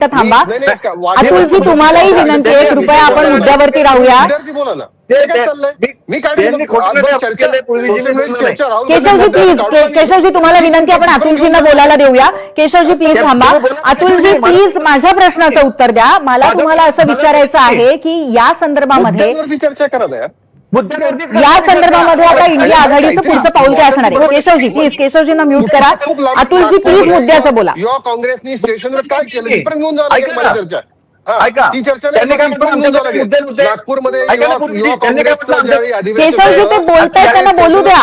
थांबा. अतुलजी तुम्हालाही विनंती आहे, कृपया आपण मुद्द्यावरती राहूया. बोला ना, ते काय चाललंय? मी काय केशवजी प्लीज, केशवजी तुम्हाला विनंती, आपण अतुलजींना बोलायला देऊया. केशवजी प्लीज थांबा. अतुलजी प्लीज माझ्या प्रश्नाचं उत्तर द्या. मला तुम्हाला असं विचारायचं आहे की या संदर्भामध्ये चर्चा करा यार. या संदर्भामध्ये आता इंडिया आघाडीचं पुढचं पाऊल काय असणार आहे? केशवजी प्लीज, केशवजींना म्यूट करा. अतुलजी प्लीज मुद्द्याचं बोला. युवा काँग्रेसनी स्टेशनवर काय केलं इथपर्यंत घेऊन जावं लागेल मला चर्चा. ऐका, ती चर्चा त्यांनी काय नागपूरमध्ये केशवजी ते बोलतायत, त्यांना बोलू द्या.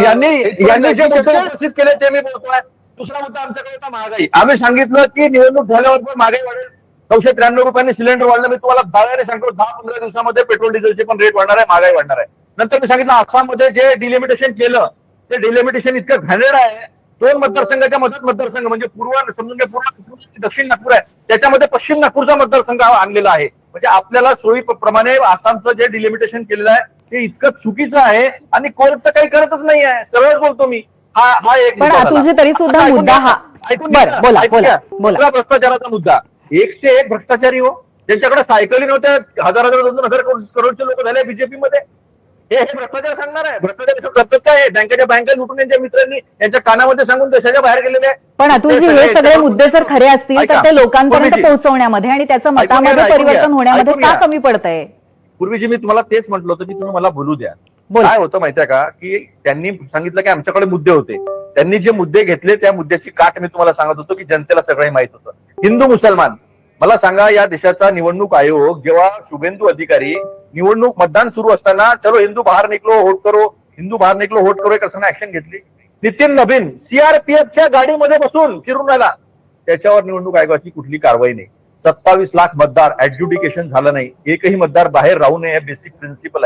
यांनी जे मुद्दे उपस्थित केले ते मी बोलतोय. दुसरा मुद्दा आमच्याकडे होता महागाई. आम्ही सांगितलं की निवडणूक झाल्यावर पण महागाई वाढेल. 993 रुपयांनी सिलेंडर वाढलं. मी तुम्हाला बाहेर सांगतो 10-15 दिवसामध्ये पेट्रोल डिझेलचे पण रेट वाढणार आहे, महागाई वाढणार आहे. नंतर मी सांगितलं आसाममध्ये जे डिलिमिटेशन केलं ते डिलिमिटेशन इतकं घाणेरडं आहे. 2 मतदारसंघाच्या मधून मतदारसंघ म्हणजे पूर्व समजून घ्या, पूर्ण दक्षिण नागपूर आहे, त्याच्यामध्ये पश्चिम नागपूरचा मतदारसंघ आणलेला आहे. म्हणजे आपल्याला सोयीप्रमाणे आसामचं जे डिलिमिटेशन केलेलं आहे ते इतकं चुकीचं आहे आणि कोर्ट तर काही करतच नाही आहे. सरळ बोलतो मी. हा एक पण अतुलजी तरी सुद्धा मुद्दा हा. बरं, बोला बोला बोला. भ्रष्टाचाराचा मुद्दा. 101 भ्रष्टाचारी हो, ज्यांच्याकडे सायकली नव्हत्या, हजार 2,000 करोडचे लोक झाले बीजेपीमध्ये. हे भ्रष्टाचार सांगणार आहे. भ्रष्टाचार करतात काय? बँकेच्या बँका लुटून यांच्या मित्रांनी यांच्या कानामध्ये सांगून देशाच्या बाहेर गेलेले आहे. पण अतुलजी हे सगळे मुद्दे जर खरे असतील तर ते लोकांपर्यंत पोहोचवण्यामध्ये आणि त्याचं मतामध्ये परिवर्तन होण्यामध्ये का कमी पडतंय? पूर्वीची मी तुम्हाला तेच म्हटलं होतं की तुम्ही मला बोलू द्या. काय होतं माहितीये का, की त्यांनी सांगितलं की आमच्याकडे मुद्दे होते. त्यांनी जे मुद्दे घेतले त्या मुद्द्याची काट मी तुम्हाला सांगत होतो की जनतेला सगळं माहित होतं. हिंदू मुसलमान, मला सांगा, या देशाचा निवडणूक आयोग जेव्हा शुभेंदू अधिकारी निवडणूक मतदान सुरू असताना चलो हिंदू बाहेर निकलो वोट करो, हिंदू बाहेर निकलो वोट करो एक असताना ऍक्शन घेतली. नितीन नवीन सीआरपीएफच्या गाडीमध्ये बसून फिरून राहिला, त्याच्यावर निवडणूक आयोगाची कुठली कारवाई नाही. 27 लाख मतदार ऍडज्युडिकेशन झालं नाही. एकही मतदार बाहेर राहू नये, बेसिक प्रिन्सिपल आहे.